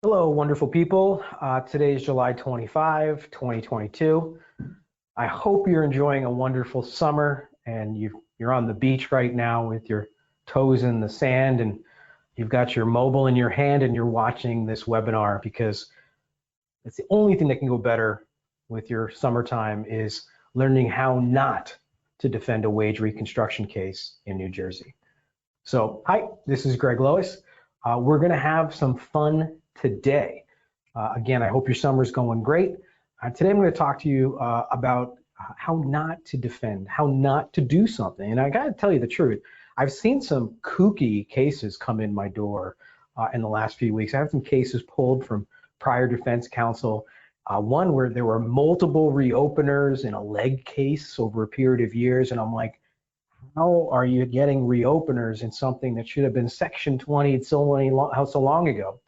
Hello, wonderful people. Today is July 25, 2022. I hope you're enjoying a wonderful summer and you're on the beach right now with your toes in the sand and you've got your mobile in your hand and you're watching this webinar because it's the only thing that can go better with your summertime is learning how not to defend a wage reconstruction case in New Jersey. So, hi, this is Greg Lois. We're going to have some fun today. Again, I hope your summer's going great. Today I'm going to talk to you about how not to defend, how not to do something. And I got to tell you the truth, I've seen some kooky cases come in my door in the last few weeks. I have some cases pulled from prior defense counsel. One where there were multiple reopeners in a leg case over a period of years. And I'm like, how are you getting reopeners in something that should have been Section 20 so long ago?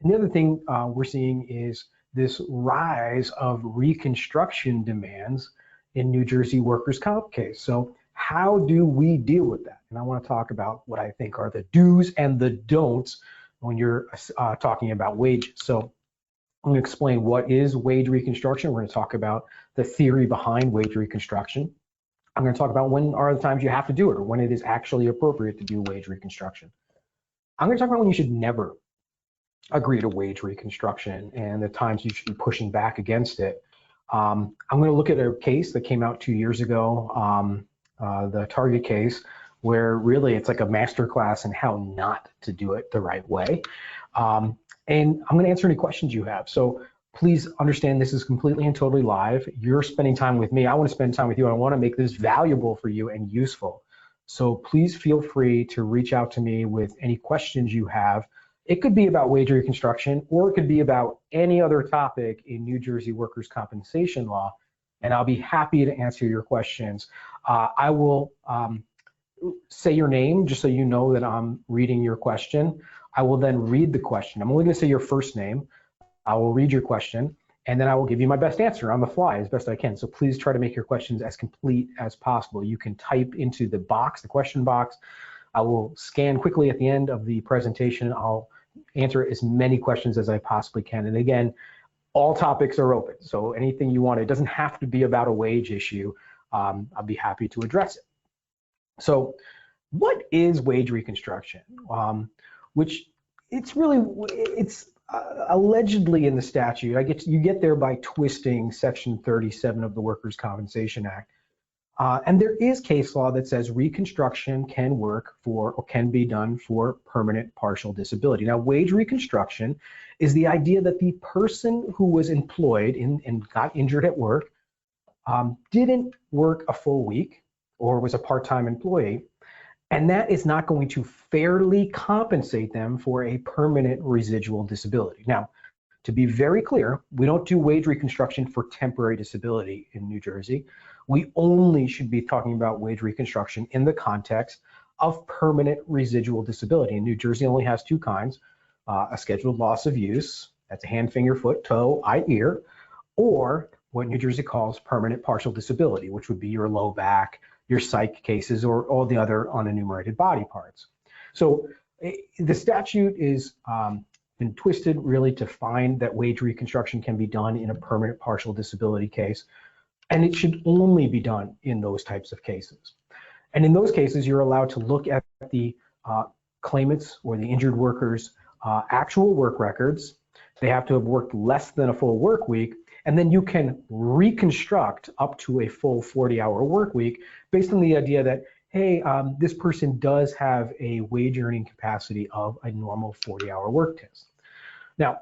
And the other thing we're seeing is this rise of reconstruction demands in New Jersey workers' comp case. So how do we deal with that? And I want to talk about what I think are the do's and the don'ts when you're talking about wages. So I'm going to explain what is wage reconstruction. We're going to talk about the theory behind wage reconstruction. I'm going to talk about when are the times you have to do it or when it is actually appropriate to do wage reconstruction. I'm going to talk about when you should never agree to wage reconstruction and the times you should be pushing back against it. I'm going to look at a case that came out 2 years ago, the Target case, where really it's like a masterclass in how not to do it the right way. And I'm going to answer any questions you have. So please understand this is completely and totally live. You're spending time with me. I want to spend time with you. I want to make this valuable for you and useful. So please feel free to reach out to me with any questions you have. It could be about wage reconstruction, or it could be about any other topic in New Jersey workers' compensation law, and I'll be happy to answer your questions. I will say your name just so you know that I'm reading your question. I will then read the question. I'm only going to say your first name. I will read your question, and then I will give you my best answer on the fly as best I can. So please try to make your questions as complete as possible. You can type into the box, the question box. I will scan quickly at the end of the presentation. I'll answer as many questions as I possibly can. And again, all topics are open. So anything you want, it doesn't have to be about a wage issue. I'll be happy to address it. So what is wage reconstruction? Which it's allegedly in the statute. You get there by twisting Section 37 of the Workers' Compensation Act. And there is case law that says reconstruction can work for or can be done for permanent partial disability. Now, wage reconstruction is the idea that the person who was employed and got injured at work didn't work a full week or was a part-time employee, and that is not going to fairly compensate them for a permanent residual disability. Now, to be very clear, we don't do wage reconstruction for temporary disability in New Jersey. We only should be talking about wage reconstruction in the context of permanent residual disability. And New Jersey only has two kinds, a scheduled loss of use, that's a hand, finger, foot, toe, eye, ear, or what New Jersey calls permanent partial disability, which would be your low back, your psych cases, or all the other unenumerated body parts. So the statute is been twisted really to find that wage reconstruction can be done in a permanent partial disability case, and it should only be done in those types of cases. And in those cases, you're allowed to look at the claimants or the injured workers' actual work records. They have to have worked less than a full work week, and then you can reconstruct up to a full 40-hour work week based on the idea that, hey, this person does have a wage earning capacity of a normal 40-hour work test. Now,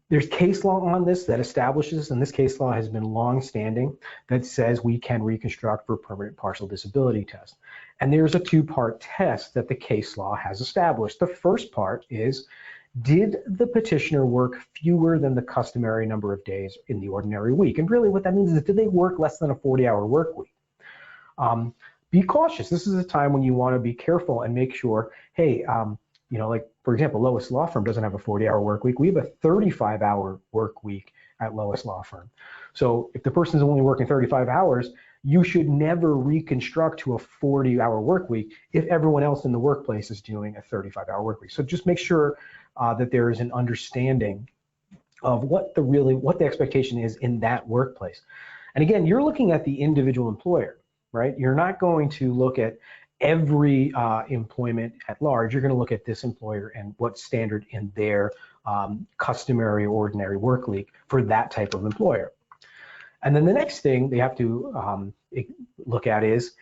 there's case law on this that establishes, and this case law has been long-standing, that says we can reconstruct for permanent partial disability test. And there's a two-part test that the case law has established. The first part is, did the petitioner work fewer than the customary number of days in the ordinary week? And really what that means is, did they work less than a 40-hour work week? Be cautious. This is a time when you want to be careful and make sure, hey, like for example, LOIS Law Firm doesn't have a 40-hour work week. We have a 35-hour work week at LOIS Law Firm. So if the person's only working 35 hours, you should never reconstruct to a 40-hour work week if everyone else in the workplace is doing a 35-hour work week. So just make sure that there is an understanding of what the expectation is in that workplace. And again, you're looking at the individual employer, right? You're not going to look at every employment at large. You're going to look at this employer and what's standard in their customary ordinary work week for that type of employer. And then the next thing they have to look at is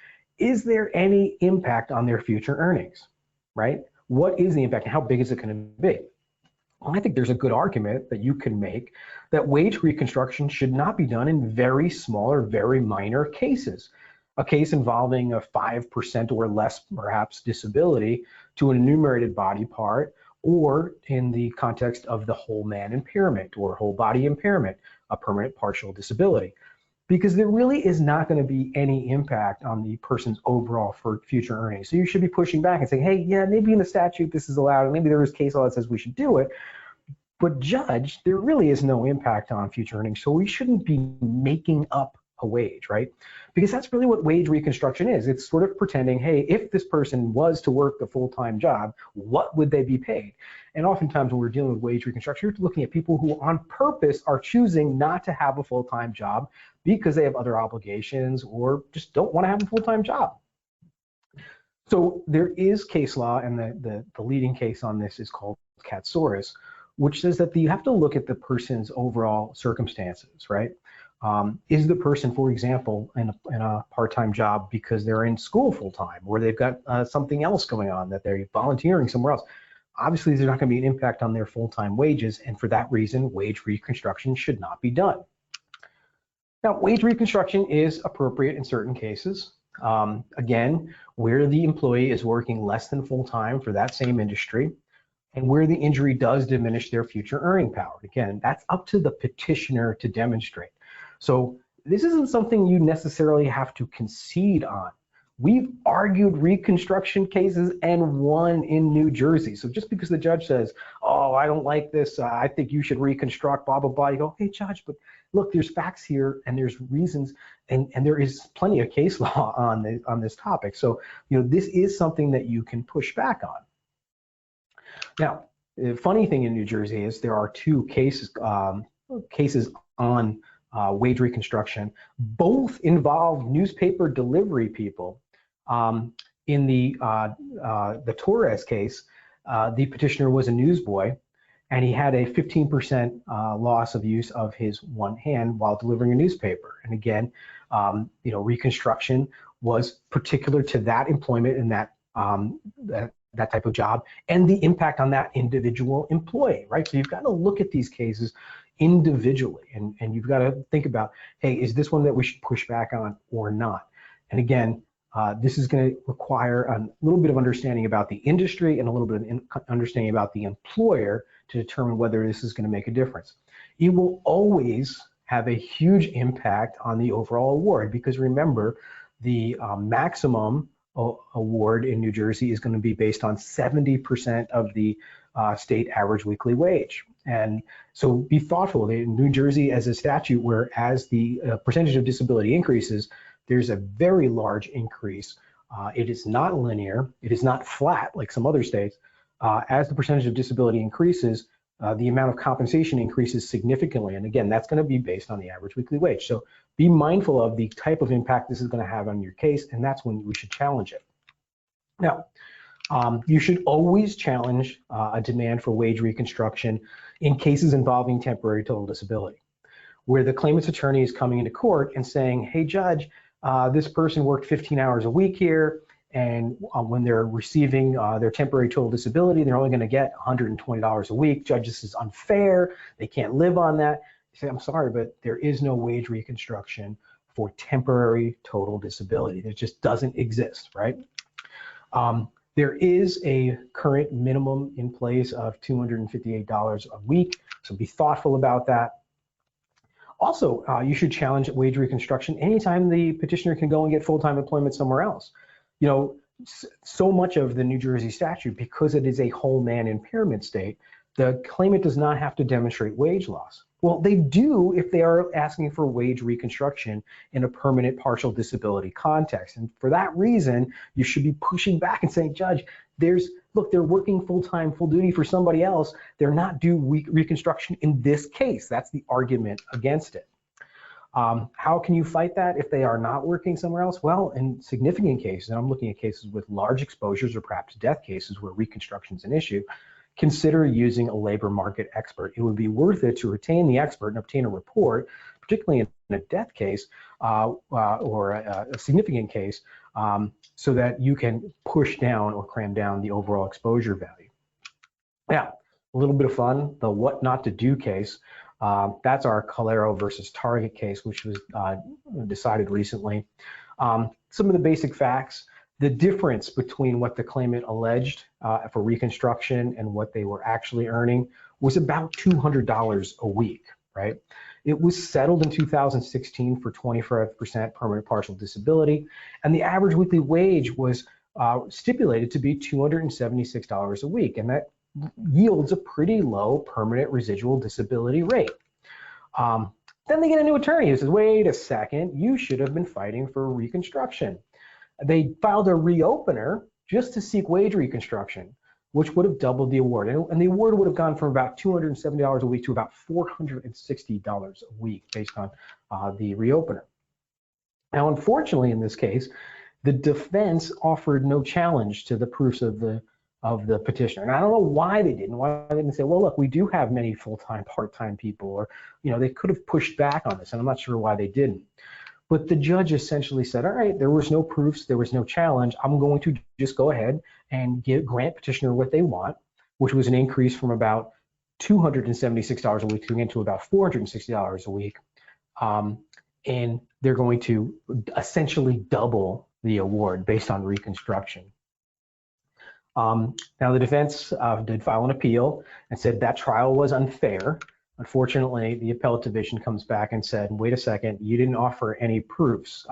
there any impact on their future earnings, right? What is the impact and how big is it going to be? Well, I think there's a good argument that you can make that wage reconstruction should not be done in very small or very minor cases. A case involving a 5% or less, perhaps, disability to an enumerated body part, or in the context of the whole man impairment or whole body impairment, a permanent partial disability. Because there really is not going to be any impact on the person's overall future earnings. So you should be pushing back and saying, hey, yeah, maybe in the statute this is allowed, and maybe there is case law that says we should do it, but judge, there really is no impact on future earnings, so we shouldn't be making up a wage, right? Because that's really what wage reconstruction is. It's sort of pretending, hey, if this person was to work a full-time job, what would they be paid? And oftentimes when we're dealing with wage reconstruction, you're looking at people who on purpose are choosing not to have a full-time job because they have other obligations or just don't want to have a full-time job. So there is case law, and the leading case on this is called Katsoris, which says that you have to look at the person's overall circumstances, right? Is the person, for example, in a part-time job because they're in school full-time, or they've got something else going on that they're volunteering somewhere else? Obviously, there's not going to be an impact on their full-time wages, and for that reason, wage reconstruction should not be done. Now, wage reconstruction is appropriate in certain cases. Again, where the employee is working less than full-time for that same industry, and where the injury does diminish their future earning power. Again, that's up to the petitioner to demonstrate. So this isn't something you necessarily have to concede on. We've argued reconstruction cases and won in New Jersey. So just because the judge says, oh, I don't like this, I think you should reconstruct, blah, blah, blah, you go, hey, judge, but look, there's facts here and there's reasons, and there is plenty of case law on this topic. So, this is something that you can push back on. Now, the funny thing in New Jersey is there are two cases on wage reconstruction. Both involve newspaper delivery people. In the Torres case, the petitioner was a newsboy, and he had a 15% loss of use of his one hand while delivering a newspaper. And again, reconstruction was particular to that employment and that type of job and the impact on that individual employee, right? So you've got to look at these cases individually, and you've got to think about, hey, is this one that we should push back on or not? And again, this is going to require a little bit of understanding about the industry and a little bit of understanding about the employer to determine whether this is going to make a difference. It will always have a huge impact on the overall award, because remember, the maximum award in New Jersey is going to be based on 70% of the state average weekly wage. And so be thoughtful. In New Jersey, as a statute, where as the percentage of disability increases, there's a very large increase. It is not linear. It is not flat like some other states. As the percentage of disability increases, the amount of compensation increases significantly. And again, that's going to be based on the average weekly wage. So be mindful of the type of impact this is going to have on your case, and that's when we should challenge it. Now, you should always challenge a demand for wage reconstruction in cases involving temporary total disability, where the claimant's attorney is coming into court and saying, hey, judge, this person worked 15 hours a week here, and when they're receiving their temporary total disability, they're only going to get $120 a week. Judge, this is unfair. They can't live on that. You say, I'm sorry, but there is no wage reconstruction for temporary total disability. It just doesn't exist, right? There is a current minimum in place of $258 a week, so be thoughtful about that. Also, you should challenge wage reconstruction anytime the petitioner can go and get full-time employment somewhere else. You know, so much of the New Jersey statute, because it is a whole man impairment state, the claimant does not have to demonstrate wage loss. Well, they do if they are asking for wage reconstruction in a permanent partial disability context. And for that reason, you should be pushing back and saying, Judge, look, they're working full-time, full duty for somebody else. They're not due reconstruction in this case. That's the argument against it. How can you fight that if they are not working somewhere else? Well, in significant cases, and I'm looking at cases with large exposures or perhaps death cases where reconstruction is an issue, consider using a labor market expert. It would be worth it to retain the expert and obtain a report, particularly in a death case or a significant case, so that you can push down or cram down the overall exposure value. Now, a little bit of fun, the what not to do case. That's our Calero versus Target case, which was decided recently. Some of the basic facts: the difference between what the claimant alleged for reconstruction and what they were actually earning was about $200 a week, right? It was settled in 2016 for 25% permanent partial disability, and the average weekly wage was stipulated to be $276 a week, and that yields a pretty low permanent residual disability rate. Then they get a new attorney who says, wait a second, you should have been fighting for reconstruction. They filed a reopener just to seek wage reconstruction, which would have doubled the award. And the award would have gone from about $270 a week to about $460 a week based on the reopener. Now, unfortunately, in this case, the defense offered no challenge to the proofs of the petitioner. And I don't know why they didn't. Why they didn't say, well, look, we do have many full-time, part-time people, or, they could have pushed back on this, and I'm not sure why they didn't. But the judge essentially said, all right, there was no proofs, there was no challenge. I'm going to just go ahead and grant petitioner what they want, which was an increase from about $276 a week to about $460 a week. And they're going to essentially double the award based on reconstruction. Now, the defense did file an appeal and said that trial was unfair. Unfortunately, the appellate division comes back and said, wait a second, you didn't offer any proofs.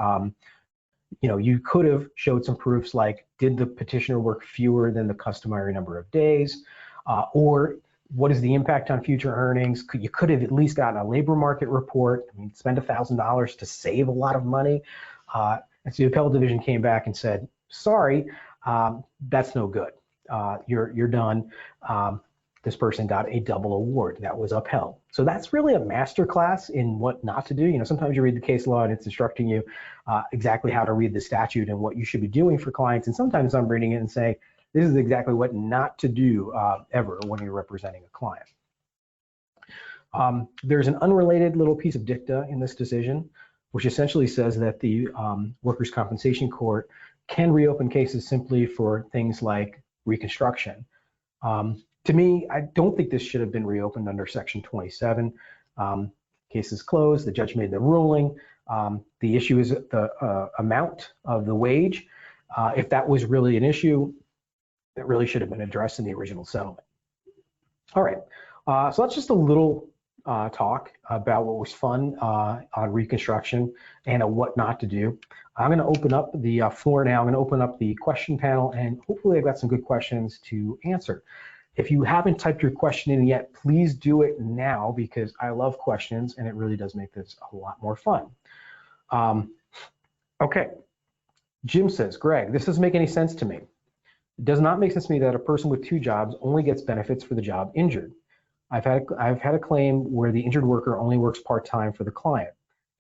You could have showed some proofs like, did the petitioner work fewer than the customary number of days? Or what is the impact on future earnings? You could have at least gotten a labor market report. I mean, spend $1,000 to save a lot of money. And so the appellate division came back and said, sorry, that's no good. You're done. This person got a double award that was upheld. So that's really a masterclass in what not to do. Sometimes you read the case law and it's instructing you exactly how to read the statute and what you should be doing for clients. And sometimes I'm reading it and saying, this is exactly what not to do ever when you're representing a client. There's an unrelated little piece of dicta in this decision, which essentially says that the Workers' Compensation Court can reopen cases simply for things like reconstruction. To me, I don't think this should have been reopened under Section 27. Case is closed. The judge made the ruling. The issue is the amount of the wage. If that was really an issue, it really should have been addressed in the original settlement. All right, so that's just a little talk about what was fun on reconstruction and what not to do. I'm going to open up the floor now. I'm going to open up the question panel, and hopefully I've got some good questions to answer. If you haven't typed your question in yet, please do it now because I love questions and it really does make this a lot more fun. Okay, Jim says, Greg, this doesn't make any sense to me. It does not make sense to me that a person with 2 jobs only gets benefits for the job injured. I've had a claim where the injured worker only works part-time for the client.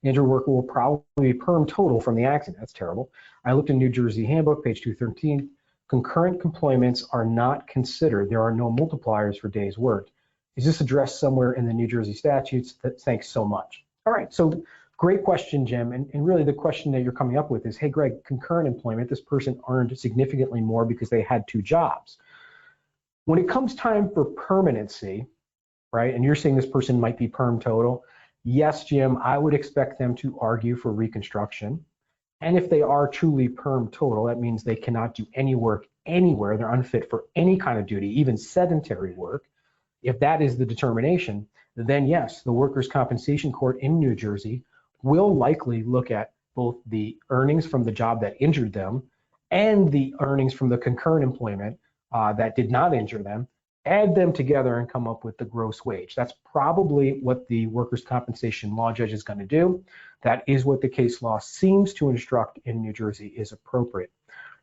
The injured worker will probably be perm total from the accident. That's terrible. I looked in New Jersey Handbook, page 213. Concurrent employments are not considered. There are no multipliers for days worked. Is this addressed somewhere in the New Jersey statutes? Thanks so much. All right, so great question, Jim. And really the question that you're coming up with is, hey, Greg, concurrent employment, this person earned significantly more because they had 2 jobs. When it comes time for permanency, right, and you're saying this person might be perm total, yes, Jim, I would expect them to argue for reconstruction. And if they are truly perm total, that means they cannot do any work anywhere. They're unfit for any kind of duty, even sedentary work. If that is the determination, then yes, the Workers' Compensation Court in New Jersey will likely look at both the earnings from the job that injured them and the earnings from the concurrent employment that did not injure them, add them together and come up with the gross wage. That's probably what the workers' compensation law judge is going to do. That is what the case law seems to instruct in New Jersey is appropriate.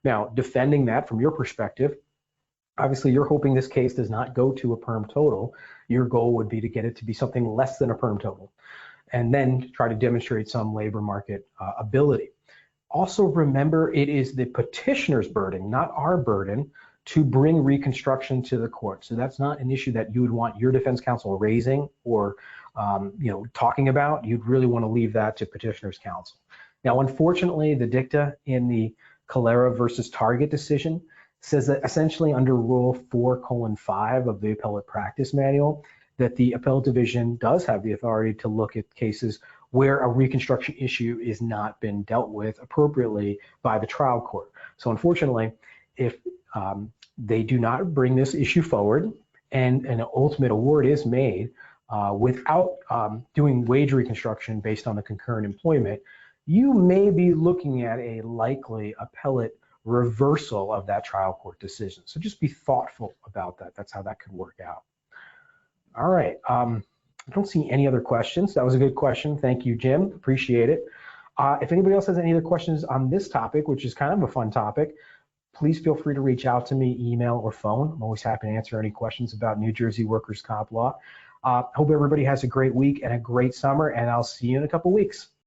Now, defending that from your perspective, obviously you're hoping this case does not go to a perm total. Your goal would be to get it to be something less than a perm total, and then try to demonstrate some labor market ability. Also remember, it is the petitioner's burden, not our burden, to bring reconstruction to the court. So that's not an issue that you would want your defense counsel raising or talking about. You'd really want to leave that to petitioner's counsel. Now, unfortunately, the dicta in the Calera versus Target decision says that essentially under Rule 4:5 of the Appellate Practice Manual, that the appellate division does have the authority to look at cases where a reconstruction issue is not been dealt with appropriately by the trial court. So unfortunately, if they do not bring this issue forward and an ultimate award is made without doing wage reconstruction based on the concurrent employment, you may be looking at a likely appellate reversal of that trial court decision. So just be thoughtful about that. That's how that could work out. All right. I don't see any other questions. That was a good question. Thank you, Jim. Appreciate it. If anybody else has any other questions on this topic, which is kind of a fun topic, please feel free to reach out to me, email or phone. I'm always happy to answer any questions about New Jersey workers' comp law. Hope everybody has a great week and a great summer, and I'll see you in a couple weeks.